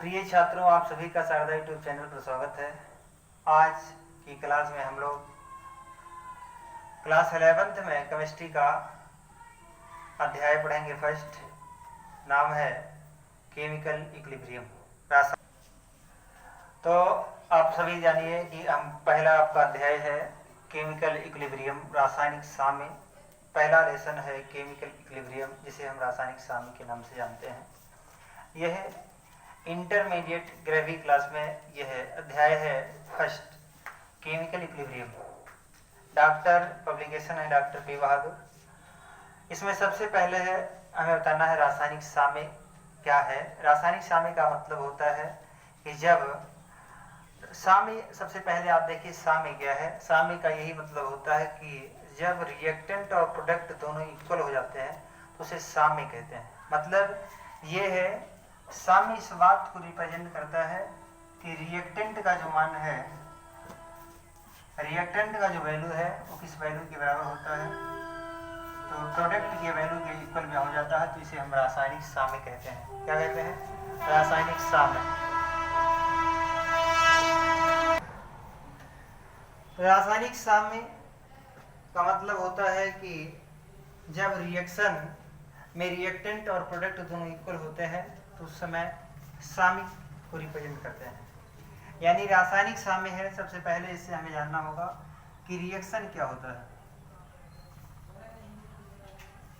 प्रिय छात्रों, आप सभी का शारदा यूट्यूब चैनल पर स्वागत है। आज की क्लास में हम लोग क्लास 11th में केमिस्ट्री का अध्याय पढ़ेंगे। फर्स्ट नाम है केमिकल इक्विलिब्रियम। तो आप सभी जानिए कि हम पहला आपका अध्याय है केमिकल इक्विलिब्रियम, रासायनिक साम्य। पहला लेसन है केमिकल इक्विलिब्रियम, जिसे हम रासायनिक साम्य के नाम से जानते हैं। यह इंटरमीडिएट ग्रेविटी क्लास में यह अध्याय है first chemical equilibrium. Doctor publication है डॉक्टर पी बहादुर। इसमें सबसे पहले है हमें बताना है रासायनिक साम्य क्या है। रासायनिक साम्य का मतलब होता है कि जब साम्य, सबसे पहले आप देखिए साम्य क्या है। साम्य का यही मतलब होता है कि जब रिएक्टेंट और प्रोडक्ट दोनों इक्वल हो जाते हैं तो उसे साम्य कहते हैं। मतलब ये है, साम्य इस बात को रिप्रेजेंट करता है कि रिएक्टेंट का जो मान है, रिएक्टेंट का जो वैल्यू है वो किस वैल्यू के बराबर होता है, तो प्रोडक्ट के वैल्यू के इक्वल में हो जाता है, तो इसे हम रासायनिक साम्य कहते हैं। क्या कहते हैं? रासायनिक साम्य। रासायनिक साम्य का मतलब होता है कि जब रिएक्शन में रिएक्टेंट और प्रोडक्ट दोनों इक्वल होते हैं तो उस समय साम्य को रिप्रेजेंट करते हैं। यानी रासायनिक साम्य है, सबसे पहले इससे हमें जानना होगा कि रिएक्शन क्या होता है।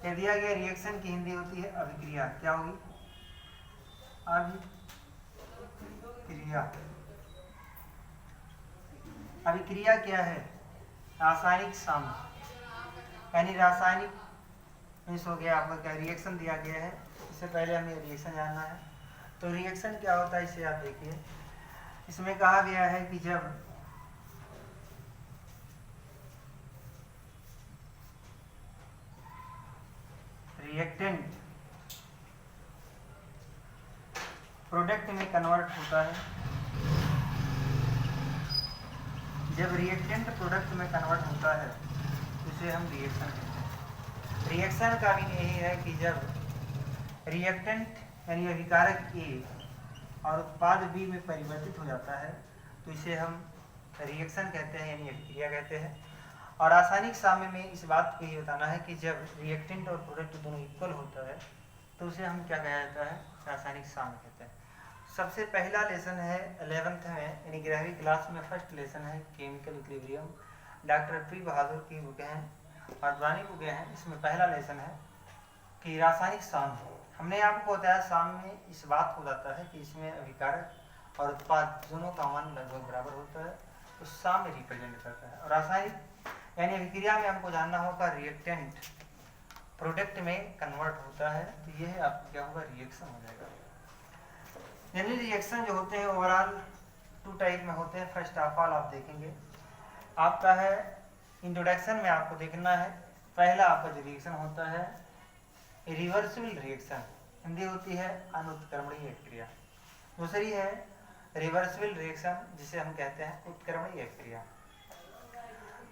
कह दिया गया रिएक्शन की हिंदी होती है अभिक्रिया। क्या होगी? अभिक्रिया। अभिक्रिया क्या है? रासायनिक साम्य। यानी रासायनिक मीन्स हो गया आपका क्या, रिएक्शन दिया गया है, इससे पहले हमें रिएक्शन जानना है। तो रिएक्शन क्या होता है इसे आप देखिए। इसमें कहा गया है कि जब रिएक्टेंट प्रोडक्ट में कन्वर्ट होता है, जब रिएक्टेंट प्रोडक्ट में कन्वर्ट होता है तो इसे हम रिएक्शन कहते हैं। रिएक्शन का भी यही है कि जब रिएक्टेंट यानी अभिकारक ए और उत्पाद बी में परिवर्तित हो जाता है तो इसे हम रिएक्शन कहते हैं, यानी अभिक्रिया कहते हैं। और रासायनिक साम्य में इस बात को ही बताना है कि जब रिएक्टेंट और प्रोडक्ट दोनों इक्वल होता है तो उसे हम क्या कहा जाता है? रासायनिक साम्य कहते हैं। सबसे पहला लेसन है 11th में यानी 11वीं क्लास में फर्स्ट लेसन है केमिकल इक्विलिब्रियम। डॉक्टर पी बहादुर की बुकें हैं और पुरानी बुकें हैं। इसमें पहला लेसन है कि रासायनिक साम्य। हमने आपको बताया साम्य इस बात को बताता है कि इसमें अभिकारक और उत्पाद दोनों का मान लगभग बराबर होता है, तो साम्य रिप्रेजेंट करता है। और रासायनिक यानी अभिक्रिया में हमको जानना होगा रिएक्टेंट प्रोडक्ट में कन्वर्ट होता है, तो यह आपको क्या होगा? रिएक्शन हो जाएगा। यानी रिएक्शन जो होते हैं ओवरऑल 2 टाइप में होते हैं। फर्स्ट ऑफ ऑल आप देखेंगे आपका है इंट्रोडक्शन में आपको देखना है। पहला आपका जो रिएक्शन होता है रिवर्सिबल रिएक्शन, हिंदी होती है अनुत्क्रमणीय क्रिया। दूसरी है रिवर्सिबल रिएक्शन, जिसे हम कहते हैं उत्क्रमणीय क्रिया।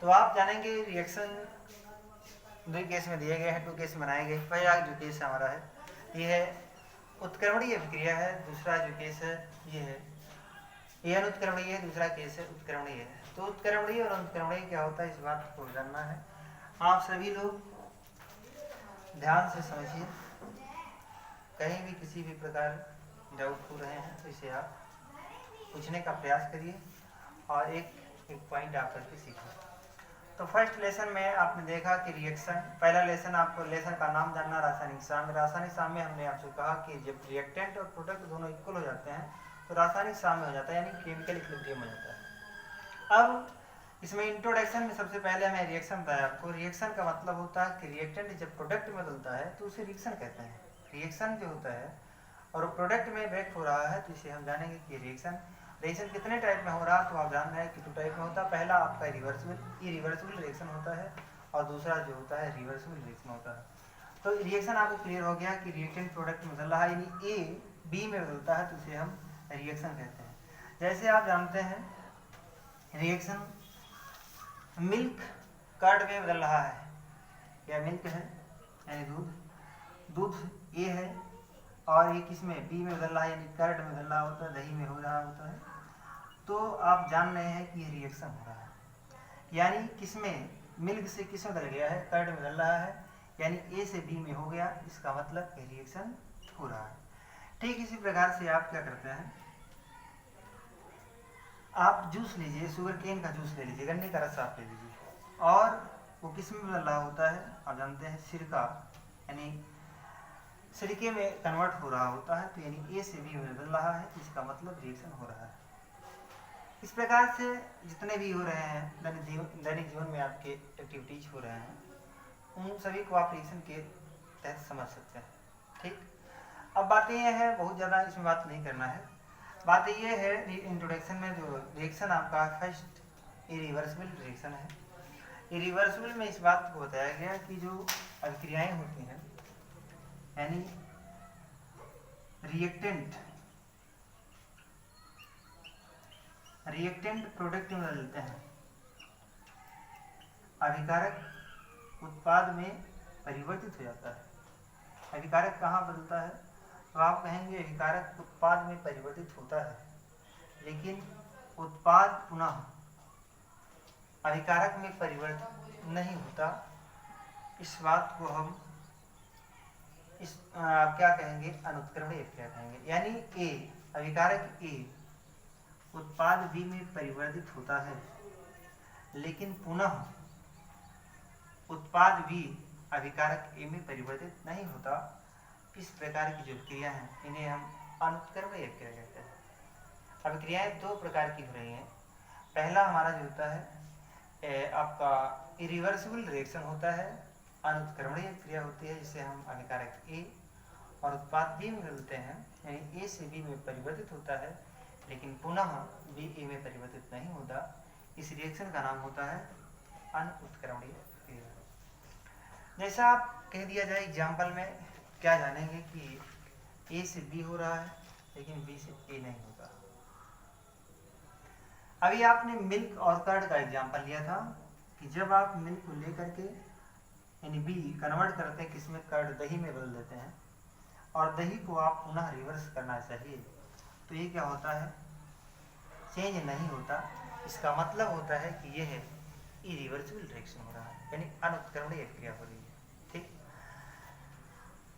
तो आप जानेंगे रिएक्शन 2 केस में दिए गए हैं, 2 केस बनाए गए। पहला जो केस हमारा है ये है उत्क्रमणीय अभिक्रिया है, दूसरा जो केस है ये है ये अनुत्क्रमणीय है, दूसरा केस है उत्क्रमणीय है। तो उत्क्रमणीय और अनुत्क्रमणीय क्या होता है इस बात को जानना है। आप सभी लोग ध्यान से समझिए, कहीं भी किसी भी प्रकार डाउट हो रहे हैं तो इसे आप पूछने का प्रयास करिए और एक पॉइंट आप करके सीखिए। तो फर्स्ट लेसन में आपने देखा कि रिएक्शन, पहला लेसन आपको लेसन का नाम जानना रासायनिक साम्य। रासायनिक साम्य हमने आपसे कहा कि जब रिएक्टेंट और प्रोडक्ट दोनों इक्वल हो जाते हैं तो रासायनिक साम्य हो जाता है, यानी केमिकल इक्विलिब्रियम हो जाता है। अब इसमें इंट्रोडक्शन में सबसे पहले हमें रिएक्शन बताया आपको। रिएक्शन का मतलब होता है कि रिएक्टेंट जब प्रोडक्ट में बदलता है तो उसे रिएक्शन कहते हैं। रिएक्शन जो होता है और प्रोडक्ट में ब्रेक हो रहा है तो इसे हम जानेंगे कि रिएक्शन। रिएक्शन कितने टाइप में हो रहा है तो आप जान रहे हैं कि 2 टाइप में होता है। पहला आपका इरिवर्सिबल रिएक्शन होता है और दूसरा जो होता है रिवर्सिबल रिएक्शन होता है। तो रिएक्शन आपको क्लियर हो गया कि रिएक्टेंट प्रोडक्ट में बदल रहा है, यानी ए बी में बदलता है तो उसे हम रिएक्शन कहते हैं। जैसे आप जानते हैं रिएक्शन मिल्क कर्ड में बदल रहा है, या मिल्क है यानी दूध, दूध ए है और ये किस में बी में बदल रहा है, यानी कर्ड में बदल रहा होता है, दही में हो रहा होता है, तो आप जान रहे हैं कि ये रिएक्शन हो रहा है। यानी किस में, मिल्क से किस में बदल गया है, कर्ड में बदल रहा है, यानी ए से बी में हो गया, इसका मतलब ये रिएक्शन हो रहा है। ठीक इसी प्रकार से आप क्या करते हैं, आप जूस लीजिए, शुगर केन का जूस ले लीजिए, गन्ने का रस आप ले लीजिए, और वो किस में बदल रहा होता है, आप जानते हैं सिरका, यानी सिरके में कन्वर्ट हो रहा होता है, तो यानी ए से बी में बदल रहा है, इसका मतलब रिएक्शन हो रहा है। इस प्रकार से जितने भी हो रहे हैं दैनिक जीवन में आपके एक्टिविटीज हो रहे हैं, उन सभी को आप रिएक्शन के तहत समझ सकते हैं। ठीक, अब बातें यह है, बहुत ज़्यादा इसमें बात नहीं करना है, बात यह है इंट्रोडक्शन में जो रिएक्शन आपका फर्स्ट इरिवर्सिबल रिएक्शन है। इरिवर्सिबल में इस बात को बताया गया कि जो अभिक्रियाएं होती हैं, यानी रिएक्टेंट प्रोडक्ट में बदलते हैं, अभिकारक उत्पाद में परिवर्तित हो जाता है। अभिकारक कहाँ बदलता है, तो आप कहेंगे अभिकारक उत्पाद में परिवर्तित होता है, लेकिन उत्पाद पुनः अभिकारक में परिवर्तित नहीं होता। इस बात को हम क्या कहेंगे, अनुत्क्रमणीय अभिक्रिया कहेंगे। यानी ए, अभिकारक ए उत्पाद बी में परिवर्तित होता है, लेकिन पुनः उत्पाद बी अभिकारक ए में परिवर्तित नहीं होता। इस प्रकार की जो क्रिया हैं, इन्हें हम अनुत्क्रमणीय अभिक्रिया कहते हैं। अभिक्रियाएं दो प्रकार की हो रही हैं। पहला हमारा जो होता है आपका इरिवर्सिबल रिएक्शन होता है, अनुत्क्रमणीय क्रिया होती है, जिसे हम अभिकारक ए और उत्पाद बी में बदलते हैं, यानी ए से बी में परिवर्तित होता है, लेकिन पुनः बी ए में परिवर्तित नहीं होता। इस रिएक्शन का नाम होता है अनुत्क्रमणीय क्रिया। जैसा आप कह दिया जाए एग्जाम्पल में, क्या जानेंगे कि ए से बी हो रहा है, लेकिन बी से ए नहीं होता। अभी आपने मिल्क और कर्ड का एग्जाम्पल लिया था कि जब आप मिल्क को लेकर के यानी बी कन्वर्ट करते हैं किसमें, कर्ड, दही में बदल देते हैं, और दही को आप पुनः रिवर्स करना चाहिए, तो ये क्या होता है, चेंज नहीं होता। इसका मतलब होता है कि यह इरिवर्सिबल रिएक्शन हो रहा है, यानी अनुत्क्रमणीय क्रिया हो रही है। ठीक,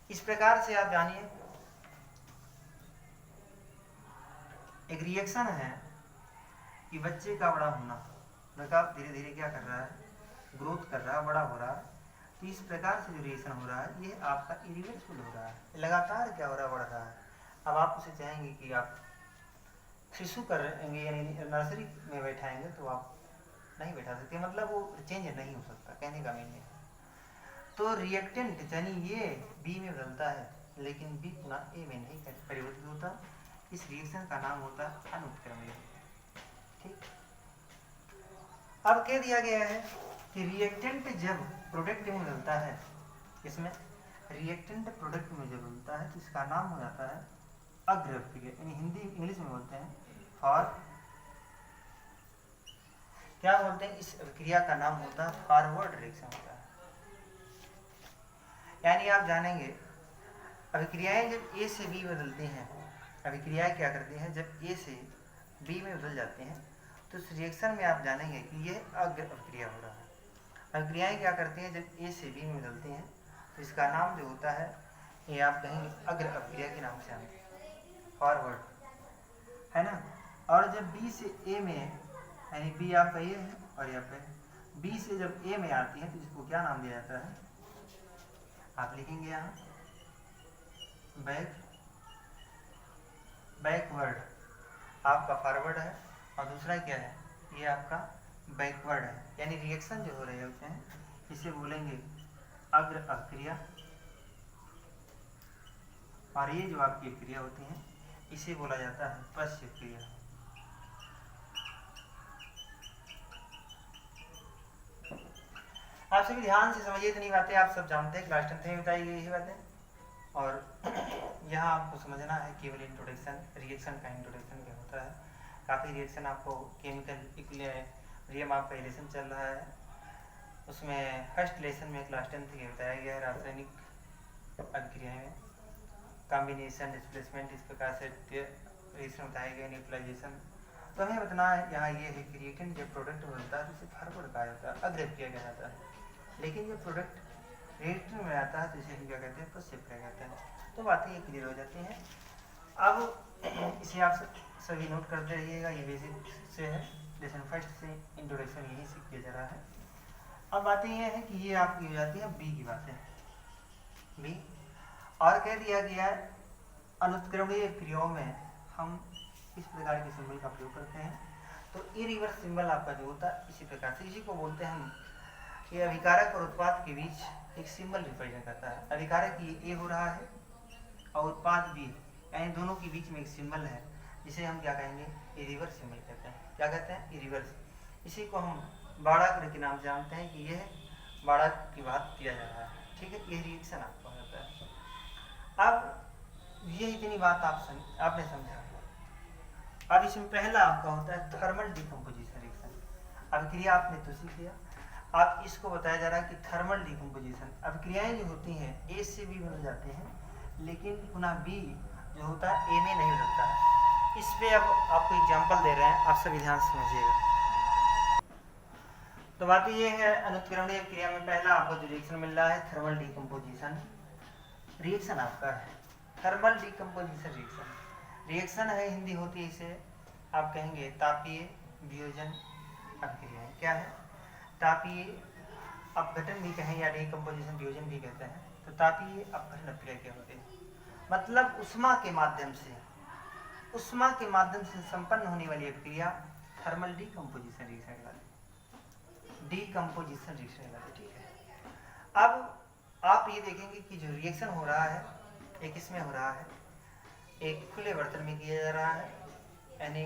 इस प्रकार से आप जानिए एक रिएक्शन है कि बच्चे का बड़ा होना, लड़का धीरे धीरे क्या कर रहा है, ग्रोथ कर रहा है, बड़ा हो रहा है। तो इस प्रकार से जो रिएक्शन हो रहा है, ये आपका इरिवर्सिबल हो रहा है, लगातार क्या हो रहा है, बढ़ रहा है। अब आप उसे चाहेंगे कि आप शिशु करेंगे, यानी नर्सरी में बैठाएंगे, तो आप नहीं बैठा सकते, मतलब वो चेंज नहीं हो सकता, कहने का मीनिंग है। तो रिएक्टेंट यानी ये बी में बदलता है, लेकिन बी पुनः ए में नहीं परिवर्तित होता। इस रिएक्शन का नाम होता है अनुत्क्रमणीय। ठीक, अब कह दिया गया है कि रिएक्टेंट जब प्रोडक्ट में बदलता है, इसमें रिएक्टेंट प्रोडक्ट में जब बदलता है, तो इसका नाम हो जाता है अग्र अभिक्रिया, यानी हिंदी इंग्लिश में बोलते हैं फॉर, क्या बोलते हैं, इस अभिक्रिया का नाम होता है फॉरवर्ड रिएक्शन होता है। यानी आप जानेंगे अभिक्रियाएं जब ए से बी बदलती हैं, अभिक्रियाएं क्या करती हैं, जब ए से बी में बदल जाते हैं, तो इस रिएक्शन में आप जानेंगे कि ये अग्र अभिक्रिया हो रहा है। अभिक्रियाएं क्या करती हैं, जब ए से बी में बदलती हैं, तो इसका नाम जो होता है, ये आप कहेंगे अग्र अभिक्रिया के नाम से आते हैं, फॉरवर्ड, है ना। और जब बी से ए में, यानी बी आपका ये है और यहाँ पे बी से जब ए में आती है, तो इसको क्या नाम दिया जाता है, आप लिखेंगे यहाँ बैकवर्ड, आपका फॉरवर्ड है, और दूसरा क्या है, ये आपका बैकवर्ड है। यानी रिएक्शन जो हो रहे होते हैं, इसे बोलेंगे अग्र अभिक्रिया, और ये जो आपकी क्रिया होती है, इसे बोला जाता है पश्य क्रिया। आप सभी ध्यान से समझिए, इतनी बातें आप सब जानते हैं, क्लास 10 में बताई गई ये बातें, और यहाँ आपको समझना है केवल इंट्रोडक्शन, रिएक्शन का इंट्रोडक्शन क्या होता है। काफ़ी रिएक्शन आपको केमिकल इक्विलिब्रियम आपका रिलेशन चल रहा है, उसमें फर्स्ट लेसन में क्लास 10 के बताया गया है रासायनिक अभिक्रियाएं में, कॉम्बिनेशन, डिस्प्लेसमेंट, इस प्रकार से रिएक्शन बताए गए, न्यूट्रलाइजेशन। तो हमें बताना यहाँ ये है कि रिएक्टेंट जब प्रोडक्ट बनता है तो इसे फॉरवर्ड कहा जाता है, अग्रेव किया गया जाता है। लेकिन जब प्रोडक्ट रिएक्टेंट में आता है तो इसे हम क्या कहते हैं, प्रोसेस किया जाता है। तो बातें ये क्लियर हो जाती हैं। अब इसे आप सभी नोट करते रहिएगा, ये बेसिक से है, लेसन फर्स्ट से इंट्रोडक्शन यही सीख किया जा रहा है। अब बातें ये है कि ये आपकी हो जाती है बी की बातें, बी। और कह दिया गया है अनुत्क्रमणीय क्रियाओं में हम इस प्रकार के सिंबल का प्रयोग करते हैं। तो ये रिवर्स सिंबल आपका जो होता है इसी प्रकार से, इसी को बोलते हैं हम, ये अभिकारक और उत्पाद के बीच एक सिंबल रिप्रेजेंट करता है। अभिकारक ये ए हो रहा है और उत्पाद बी, यानी दोनों के बीच में एक सिंबल है, जिसे हम क्या कहेंगे, ये रिवर्स सिंबल कहते हैं। क्या कहते हैं, ये रिवर्स। इसी को हम बाड़ाकृ के नाम जानते हैं कि यह बाड़ा की बात किया जा रहा है। ठीक है, ये रिएक्शन आपको होता है। अब ये इतनी बात आपने समझा। अब इसमें पहला आपका होता है थर्मल डिकम्पोजिशन रिएक्शन। अभिक्रिया आपने तो सीख लिया, अब इसको बताया जा रहा है कि थर्मल डिकम्पोजिशन अभिक्रियाएं जो होती हैं ए से बी बन जाते हैं, लेकिन पुनः बी जो होता है ए में नहीं बदलता है। इस पे अब आपको एग्जांपल दे रहे हैं, आप सभी ध्यान से समझिएगा। तो बात ये है अनुत्क्रमणीय क्रिया में पहला आपको जो रिएक्शन मिल रहा है थर्मल डिकम्पोजिशन रिएक्शन आपका है। थर्मल डिकम्पोजिशन रिएक्शन रिएक्शन है, हिंदी होती है इसे आप कहेंगे तापीय वियोजन अभिक्रियाएं। क्या है, तापीय अपघटन भी कहें या डिकम्पोजिशन वियोजन भी कहते हैं। तो तापीय अपघटन अभिक्रिया क्या होती है, मतलब उष्मा के माध्यम से संपन्न होने वाली अभिक्रिया थर्मल डिकम्पोजिशन रिएक्शन कहलाती, डिकम्पोजिशन रिएक्शन कहलाती। ठीक है, अब आप ये देखेंगे कि जो रिएक्शन हो रहा है एक इसमें हो रहा है, एक खुले बर्तन में किया जा रहा है, यानी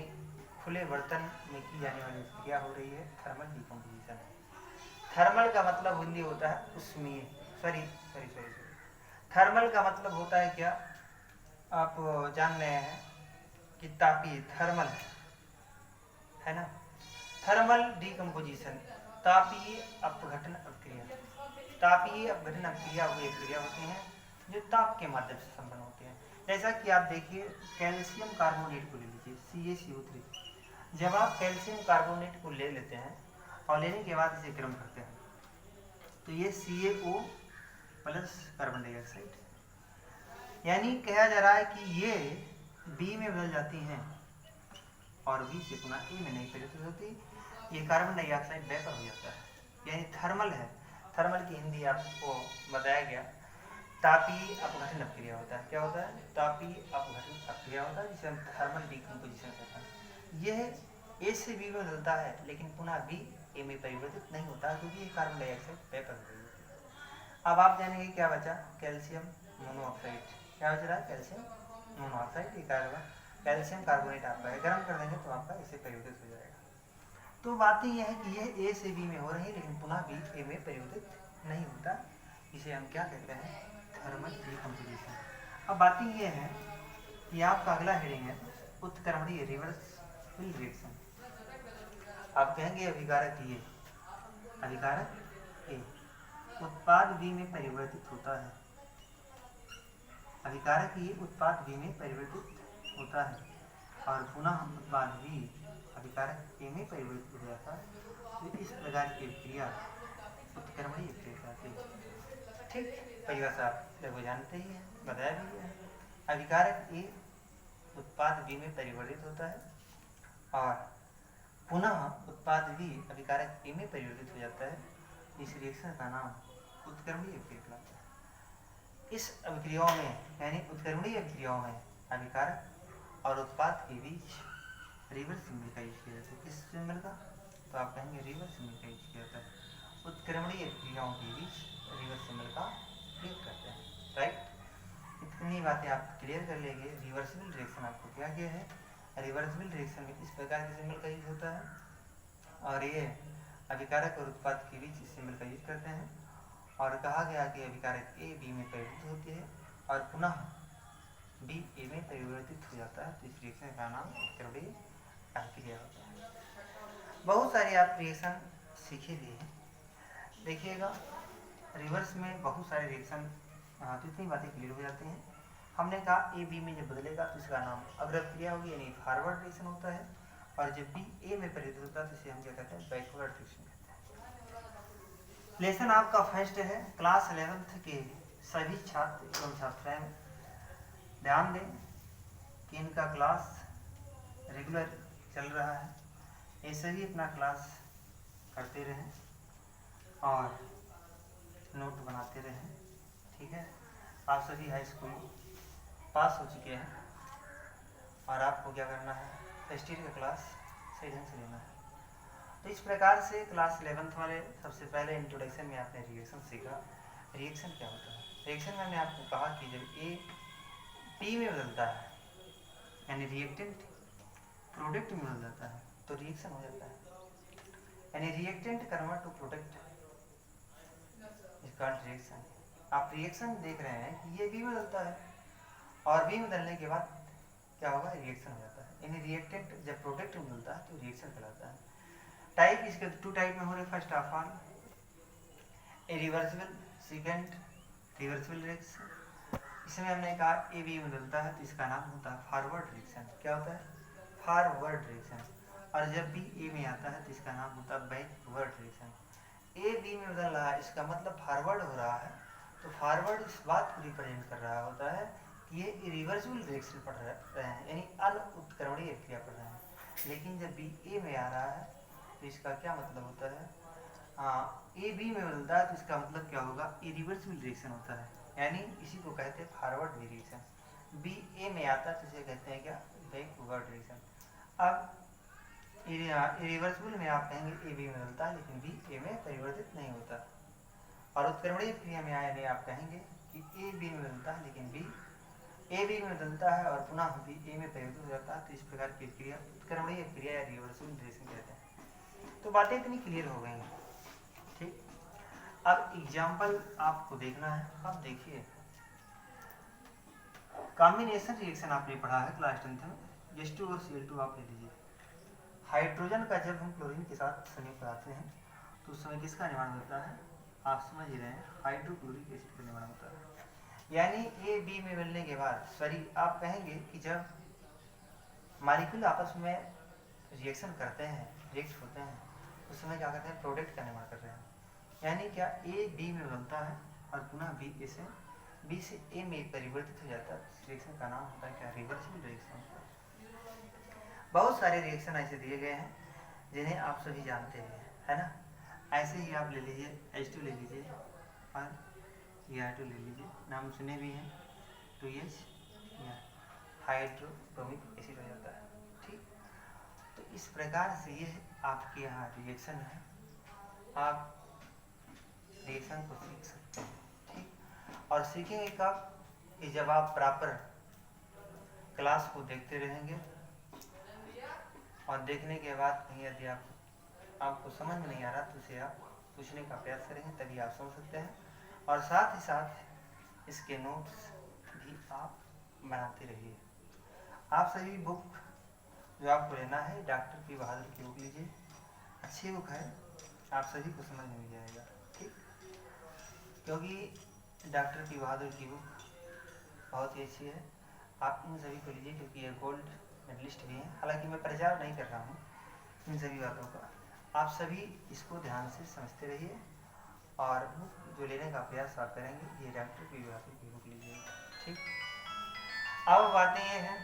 खुले बर्तन में की जाने वाली क्रिया हो रही है, थर्मल डिकम्पोजिशन। थर्मल का मतलब हिंदी होता है उष्मीय, सॉरी थर्मल का मतलब होता है क्या, आप जान रहे हैं कि तापीय थर्मल है ना, थर्मल डिकम्पोजिशन तापीय अपघटन अभिक्रिया। तापीय अपघटन अभिक्रिया वो क्रिया होती हैं जो ताप के माध्यम से संपन्न होती हैं। जैसा कि आप देखिए कैल्शियम कार्बोनेट को ले लीजिए, CaCO3। जब आप कैल्शियम कार्बोनेट को ले लेते हैं और लेने के बाद इसे गर्म करते हैं तो ये CaO प्लस कार्बन डाइऑक्साइड, यानी कहा जा रहा है कि ये बी में बदल जाती हैं और बी से पुनः ए में नहीं परिवर्तित होती, ये कार्बन डाइऑक्साइड वेपर हो जाता है, यानी थर्मल है। थर्मल की हिंदी आपको बताया गया तापीय अपघटन अभिक्रिया होता है। क्या होता है, तापीय अपघटन अभिक्रिया होता है, जिसे हम थर्मल डिकम्पोजिशन कहते हैं। यह ए से बी में बदलता है लेकिन पुनः बी ए में परिवर्तित नहीं होता क्योंकि ये कार्बन डाइऑक्साइड वेपर हो गई है। अब आप जानेंगे क्या बचा, कैल्शियम मोनोऑक्साइड। क्या बच रहा है, कैल्शियम मोनोऑक्साइड। ये कैल्शियम कार्बोनेट आपका है, गर्म कर देंगे तो आपका इसे परिवर्तित हो जाएगा। तो बात यह है कि यह ए से बी में हो रही है लेकिन पुनः बी ए में परिवर्तित नहीं होता, इसे हम क्या कहते हैं, थर्मल डिकम्पोजिशन। अब बात यह है कि आपका अगला हेडिंग है उत्क्रमणीय रिवर्सिबल रिएक्शन। आप कहेंगे अभिकारक ए, अभिकारक ए उत्पाद बी में परिवर्तित होता है, अभिकारक ये उत्पाद बी में परिवर्तित होता है और पुनः उत्पाद बी अभिकारक ए में परिवर्तित हो जाता है। तो इस प्रकार की क्रिया उत्क्रमणीय क्रिया कहलाती है। ठीक, परिभाषा आप लगभग जानते ही हैं, बताया भी है। अभिकारक ए उत्पाद बी में परिवर्तित होता है और पुनः उत्पाद बी अभिकारक ए में परिवर्तित हो जाता है। इस रिएक्शन का नाम उत्क्रमणीय क्रिया कहलाता है। इस अभिक्रियाओं में यानी उत्क्रमणीय अभिक्रियाओं में अभिकारक और उत्पाद के बीच रिवर्स सिंबल का यूज किया जाता है। किस सिंबल का, तो आप कहेंगे रिवर्स सिंबल का यूज किया जाता है। उत्क्रमणीय अभिक्रियाओं के बीच रिवर्स सिंबल का प्रयोग करते हैं। राइट, इतनी बातें आप क्लियर कर लेंगे। रिवर्सिबल रिएक्शन आपको क्या क्या है, रिवर्सिबल रिएक्शन में इस प्रकार के सिंबल का यूज होता है और ये अभिकारक और उत्पाद के बीच इस सिंबल का यूज करते हैं। और कहा गया कि अभिकारक ए बी में परिवर्तित होती है और पुनः बी ए में परिवर्तित हो जाता है। तो इस रिएक्शन का नाम उत्क्रमणीय अभिक्रिया होता है। बहुत सारे आप रिएक्शन सीखे भी हैं, देखिएगा रिवर्स में बहुत सारे रिएक्शन, तो इतनी बातें क्लियर हो जाती हैं। हमने कहा ए बी में जब बदलेगा तो इसका नाम अग्रत क्रिया होगी, यानी फॉरवर्ड रिएक्शन होता है। और जब बी ए में परिवर्तित होता है तो इसे हम क्या कहते हैं, बैकवर्ड रिएक्शन कहते हैं। लेसन आपका फर्स्ट है। क्लास 11th के सभी छात्र एवं छात्राएं ध्यान दें कि इनका क्लास रेगुलर चल रहा है, ऐसे ही अपना क्लास करते रहें और नोट बनाते रहें, ठीक है। आप सभी हाई स्कूल पास हो चुके हैं और आपको क्या करना है, फर्स्ट ईयर का क्लास सही ढंग से लेना है। तो इस प्रकार से क्लास 11th वाले सबसे पहले इंट्रोडक्शन में आपने रिएक्शन सीखा। रिएक्शन क्या होता है? रिएक्शन में मैंने आपको कहा कि जब ए पी में बदलता है, यानी रिएक्टेंट प्रोडक्ट में बदल जाता है, तो रिएक्शन हो जाता है। यानी reactant convert to product is called reaction. आप रिएक्शन देख रहे हैं कि ये बी बदलता है और बी बदलने के बाद क्या होगा, रिएक्शन हो जाता है। यानी रिएक्टेंट जब प्रोडक्ट में बदलता है तो रिएक्शन कहलाता है। टाइप इसके 2 टाइप में हो रहे। First of all reversible, second reversible reaction. इसमें हमने कहा ए बी बदलता है तो इसका नाम होता है फॉरवर्ड रिएक्शन। क्या होता है, फॉरवर्ड रिएक्शन। और जब बी ए में आता है तो इसका नाम होता है बैकवर्ड रिएक्शन। ए बी में बदल रहा है, इसका मतलब फॉरवर्ड हो रहा है, तो फॉरवर्ड इस बात को रिप्रेजेंट कर रहा होता है कि ये इरिवर्सिबल रिएक्शन पढ़ रहे हैं, यानी अनुत्क्रमणीय क्रिया पढ़ रहे हैं। लेकिन जब बी ए में आ रहा है तो इसका क्या मतलब होता है, ए बी में बदलता है तो इसका मतलब क्या होगा, इरिवर्सिबल रिएक्शन होता है, यानी इसी को कहते हैं फॉरवर्ड रिएक्शन। बी ए में आता है तो इसे कहते हैं क्या, बैकवर्ड रिएक्शन। अब इरिवर्सिबल में आप कहेंगे ए बी में बदलता है लेकिन बी ए में परिवर्तित नहीं होता। और उत्क्रमणीय क्रिया में आए आप कहेंगे कि ए बी में बदलता है लेकिन बी ए बी में बदलता है और पुनः बी ए में परिवर्तित हो जाता है। तो इस प्रकार की क्रिया उत्क्रमणीय क्रिया या रिवर्सिबल रिएक्शन कहते हैं। तो बातें इतनी क्लियर हो गई हैं, ठीक। अब एग्जाम्पल आपको देखना है। अब देखिए, कॉम्बिनेशन रिएक्शन आपने पढ़ा है क्लास 10th में, H2 और Cl2 आप ले लीजिए। हाइड्रोजन का जब हम क्लोरीन के साथ संयुक्त कराते हैं तो उस समय किसका निर्माण होता है, आप समझ ही रहे हैं, हाइड्रोक्लोरिक एसिड का निर्माण होता है। यानी ए बी में मिलने के बाद, सॉरी आप कहेंगे कि जब मॉलिक्यूल आपस में रिएक्शन करते हैं, रिएक्ट होते हैं, उस समय क्या करते हैं, प्रोडक्ट का निर्माण कर रहे हैं। यानी क्या ए बी में बनता है और पुनः बी से ए में परिवर्तित हो जाता है। इस रिएक्शन का नाम होता है क्या, रिवर्सिबल रिएक्शन। बहुत सारे रिएक्शन ऐसे दिए गए हैं जिन्हें आप सभी जानते हैं, है ना। ऐसे ही आप ले लीजिए, H2 ले लीजिए और Cl2 ले लीजिए, नाम सुने भी हैं, 2H हाइड्रोक्लोरिक एसिड हो जाता है, ठीक। तो इस प्रकार से ये आपके यहाँ रिएक्शन है, आप रिएक्शन को सीख सकते हैं, ठीक। और सीखेंगे कब, कि जब आप प्रॉपर क्लास को देखते रहेंगे और देखने के बाद कहीं यदि आपको समझ में नहीं आ रहा तो उसे आप पूछने का प्रयास करेंगे, तभी आप समझ सकते हैं। और साथ ही साथ इसके नोट्स भी आप बनाते रहिए। आप सभी बुक जो आपको लेना है, डॉक्टर पी बहादुर की बुक लीजिए, अच्छी बुक है, आप सभी को समझ में जाएगा, ठीक। क्योंकि डॉक्टर पी बहादुर की बुक बहुत ही अच्छी है, आप इन सभी को लीजिए, क्योंकि ये गोल्ड मेडलिस्ट भी हैं। हालांकि मैं प्रचार नहीं कर रहा हूँ इन सभी बातों का, आप सभी इसको ध्यान से समझते रहिए और बुक जो लेने का प्रयास आप करेंगे, ये डॉक्टर पी बहादुर की बुक लीजिए, ठीक। अब बातें ये हैं,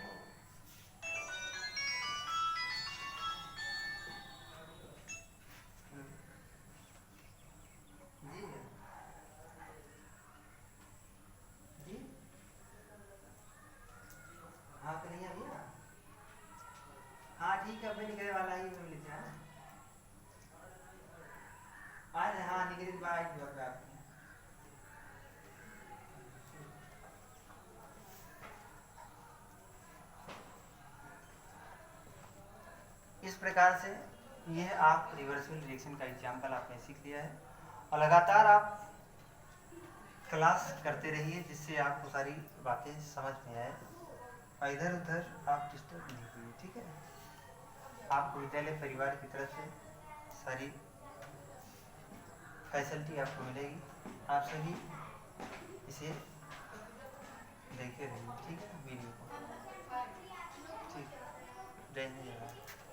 हाँ कन्हैया भैया, हाँ ठीक है, मैं निकलने वाला ही हूँ, लेते हैं आज, हाँ निकल के बाद जो है आपकी। इस प्रकार से यह आप रिवर्सिबल रिएक्शन का एग्जाम्पल आपने सीख लिया है और लगातार आप क्लास करते रहिए, जिससे आपको सारी बातें समझ में आए और इधर उधर आप डिस्टर्ब नहीं कीजिए, ठीक है। आपको विद्यालय परिवार की तरफ से सारी फैसिलिटी आपको मिलेगी, आप सभी इसे देखते रहिए। ठीक है वीडियो को। ठीक जय हिंद जय भारत।